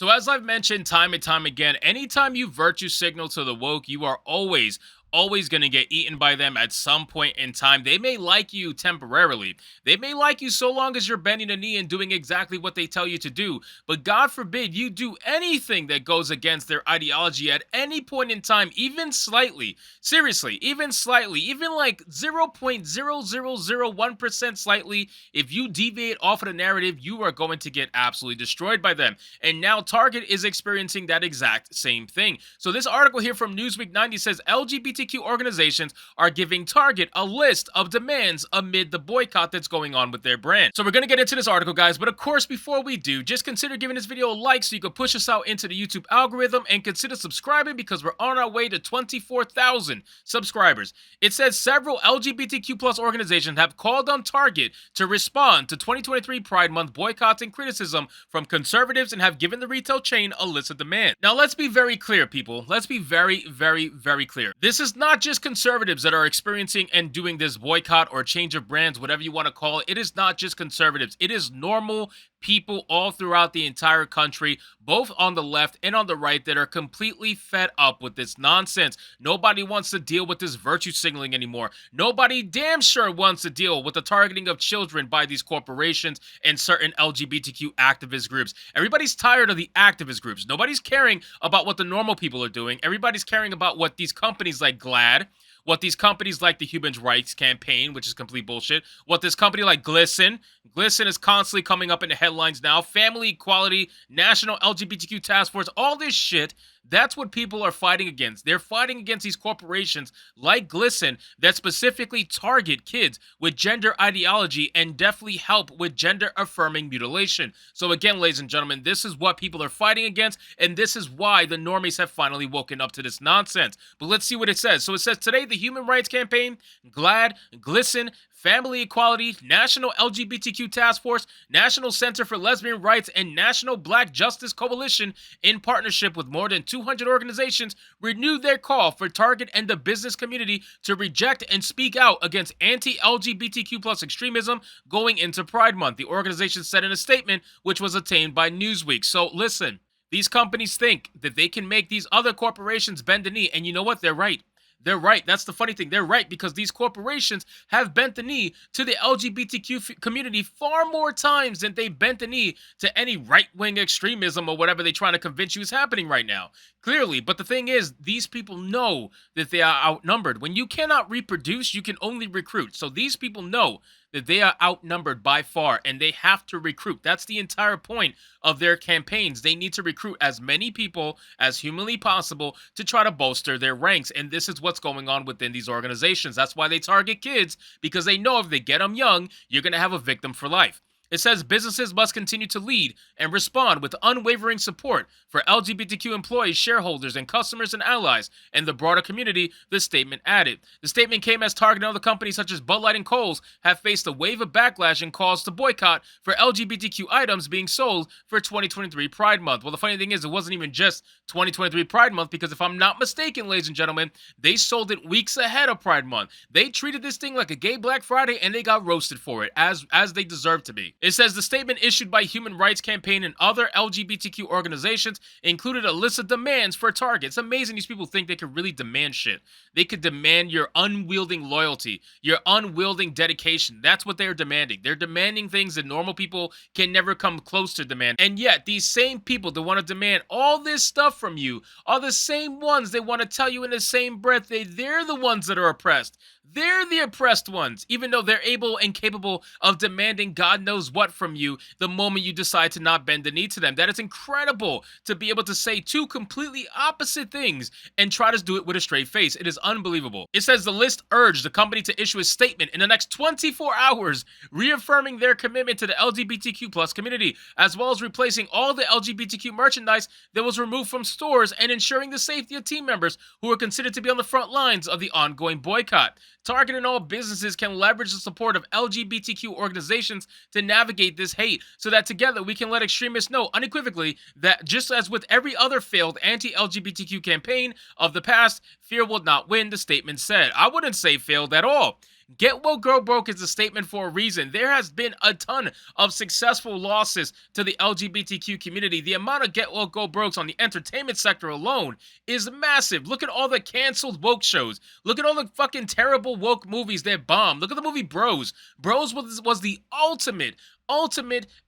So as I've mentioned time and time again, anytime you virtue signal to the woke, you are always going to get eaten by them at some point in time. They may like you temporarily. They may like you so long as you're bending the knee and doing exactly what they tell you to do. But God forbid you do anything that goes against their ideology at any point in time, even slightly. Seriously, even slightly, even like 0.0001% slightly. If you deviate off of the narrative, you are going to get absolutely destroyed by them. And now Target is experiencing that exact same thing. So this article here from Newsweek 90 says LGBTQ organizations are giving Target a list of demands amid the boycott that's going on with their brand. So we're going to get into this article, guys, but of course, before we do, just consider giving this video a like so you can push us out into the YouTube algorithm, and consider subscribing because we're on our way to 24,000 subscribers. It says several LGBTQ plus organizations have called on Target to respond to 2023 Pride Month boycotts and criticism from conservatives, and have given the retail chain a list of demands. Now, let's be very clear, people. Let's be very, very, very clear. This is not just conservatives that are experiencing and doing this boycott or change of brands, whatever you want to call it. It is not just conservatives. It is normal people all throughout the entire country, both on the left and on the right, that are completely fed up with this nonsense. Nobody wants to deal with this virtue signaling anymore. Nobody damn sure wants to deal with the targeting of children by these corporations and certain LGBTQ activist groups. Everybody's tired of the activist groups. Nobody's caring about what the normal people are doing. Everybody's caring about what these companies like GLAAD, what these companies like the Human Rights Campaign, which is complete bullshit, what this company like Glisten is constantly coming up in the headlines now, Family Equality, National LGBTQ Task Force, all this shit. That's what people are fighting against. They're fighting against these corporations like Glisten that specifically target kids with gender ideology and definitely help with gender-affirming mutilation. So again, ladies and gentlemen, this is what people are fighting against, and this is why the normies have finally woken up to this nonsense. But let's see what it says. So it says, today, the Human Rights Campaign, GLAAD, Glisten, Family Equality, National LGBTQ Task Force, National Center for Lesbian Rights, and National Black Justice Coalition, in partnership with more than 200 organizations, renewed their call for Target and the business community to reject and speak out against anti-LGBTQ plus extremism going into Pride Month. The organization said in a statement, which was obtained by Newsweek. So listen, these companies think that they can make these other corporations bend the knee, and you know what? They're right. They're right. That's the funny thing. They're right, because these corporations have bent the knee to the LGBTQ community far more times than they bent the knee to any right-wing extremism or whatever they're trying to convince you is happening right now. Clearly. But the thing is, these people know that they are outnumbered. When you cannot reproduce, you can only recruit. So these people know that they are outnumbered by far, and they have to recruit. That's the entire point of their campaigns. They need to recruit as many people as humanly possible to try to bolster their ranks, and this is what's going on within these organizations. That's why they target kids, because they know if they get them young, you're going to have a victim for life. It says businesses must continue to lead and respond with unwavering support for LGBTQ employees, shareholders, and customers and allies, and the broader community, the statement added. The statement came as Target and other companies such as Bud Light and Kohl's have faced a wave of backlash and calls to boycott for LGBTQ items being sold for 2023 Pride Month. Well, the funny thing is, it wasn't even just 2023 Pride Month, because if I'm not mistaken, ladies and gentlemen, they sold it weeks ahead of Pride Month. They treated this thing like a gay Black Friday, and they got roasted for it, as they deserve to be. It says the statement issued by Human Rights Campaign and other LGBTQ organizations included a list of demands for Target. It's amazing these people think they could really demand shit. They could demand your unwielding loyalty, your unwielding dedication. That's what they're demanding. They're demanding things that normal people can never come close to demand. And yet, these same people that want to demand all this stuff from you are the same ones that want to tell you in the same breath they're the ones that are oppressed. They're the oppressed ones, even though they're able and capable of demanding God knows what from you the moment you decide to not bend the knee to them. That is incredible, to be able to say two completely opposite things and try to do it with a straight face. It is unbelievable. It says the list urged the company to issue a statement in the next 24 hours, reaffirming their commitment to the LGBTQ plus community, as well as replacing all the LGBTQ merchandise that was removed from stores and ensuring the safety of team members who are considered to be on the front lines of the ongoing boycott. Target and all businesses can leverage the support of LGBTQ organizations to navigate this hate, so that together we can let extremists know unequivocally that, just as with every other failed anti-LGBTQ campaign of the past, fear will not win, the statement said. I wouldn't say failed at all. Get Woke Go Broke is a statement for a reason. There has been a ton of successful losses to the LGBTQ community. The amount of Get Woke Go Brokes on the entertainment sector alone is massive. Look at all the canceled woke shows. Look at all the fucking terrible woke movies that bombed. Look at the movie Bros. Bros was the ultimate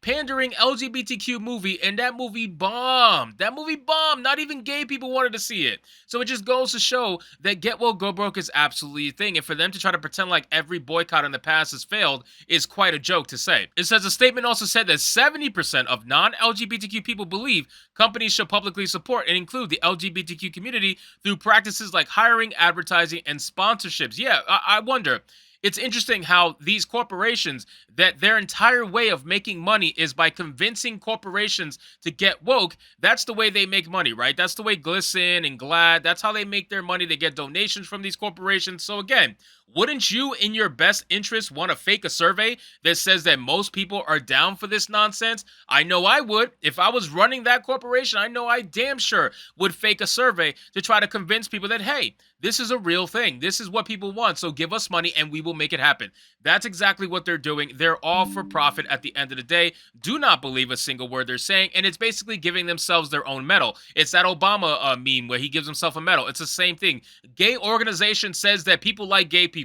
pandering LGBTQ movie, and that movie bombed. That movie bombed. Not even gay people wanted to see it. So it just goes to show that Get Woke Go Broke is absolutely a thing, and for them to try to pretend like every boycott in the past has failed is quite a joke to say. It says the statement also said that 70% of non-LGBTQ people believe companies should publicly support and include the LGBTQ community through practices like hiring, advertising, and sponsorships. Yeah, I wonder. It's interesting how these corporations, that their entire way of making money is by convincing corporations to get woke. That's the way they make money, right? That's the way Glisten and Glad, that's how they make their money. They get donations from these corporations. So again, wouldn't you, in your best interest, want to fake a survey that says that most people are down for this nonsense? I know I would. If I was running that corporation, I know I damn sure would fake a survey to try to convince people that, hey, this is a real thing. This is what people want. So give us money and we will make it happen. That's exactly what they're doing. They're all for profit at the end of the day. Do not believe a single word they're saying. And it's basically giving themselves their own medal. It's that Obama meme where he gives himself a medal. It's the same thing. Gay organization says that people like gay people.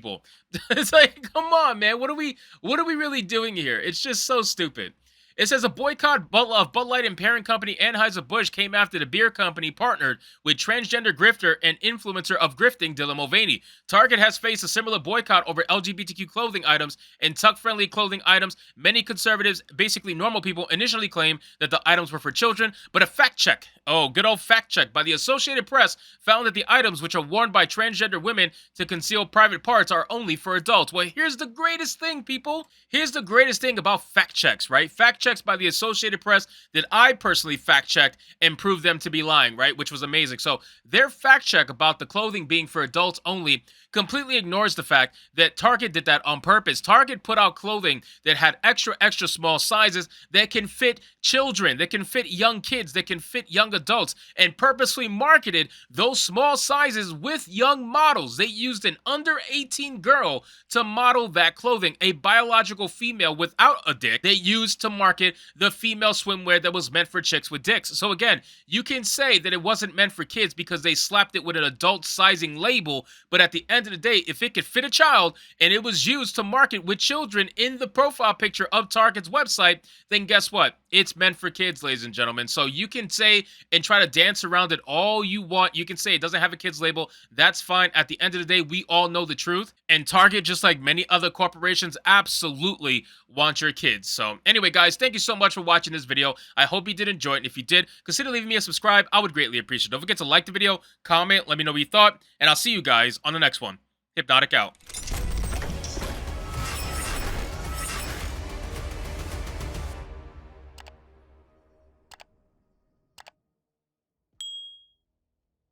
It's like, come on, man. What are we really doing here? It's just so stupid. It says a boycott of Bud Light and parent company Anheuser-Busch came after the beer company partnered with transgender grifter and influencer of grifting Dylan Mulvaney. Target has faced a similar boycott over LGBTQ clothing items and tuck-friendly clothing items. Many conservatives, basically normal people, initially claimed that the items were for children, but a fact check, good old fact check by the Associated Press found that the items, which are worn by transgender women to conceal private parts, are only for adults. Well, here's the greatest thing, people. Here's the greatest thing about fact checks, right? Fact checks by the Associated Press that I personally fact checked and proved them to be lying, right? Which was amazing. So their fact check about the clothing being for adults only completely ignores the fact that Target did that on purpose. Target put out clothing that had extra small sizes that can fit children, that can fit young kids, that can fit young adults, and purposely marketed those small sizes with young models. They used an under 18 girl to model that clothing, a biological female without a dick. They used to market the female swimwear that was meant for chicks with dicks. So again, you can say that it wasn't meant for kids because they slapped it with an adult sizing label, but at the end of the day, if it could fit a child and it was used to market with children in the profile picture of Target's website, then guess what? It's meant for kids, ladies and gentlemen. So you can say and try to dance around it all you want. You can say it doesn't have a kids label. That's fine. At the end of the day, we all know the truth. And Target, just like many other corporations, absolutely want your kids. So anyway, guys, thank you so much for watching this video. I hope you did enjoy it. And if you did, consider leaving me a subscribe. I would greatly appreciate it. Don't forget to like the video, comment, let me know what you thought, and I'll see you guys on the next one. Hypnotic out.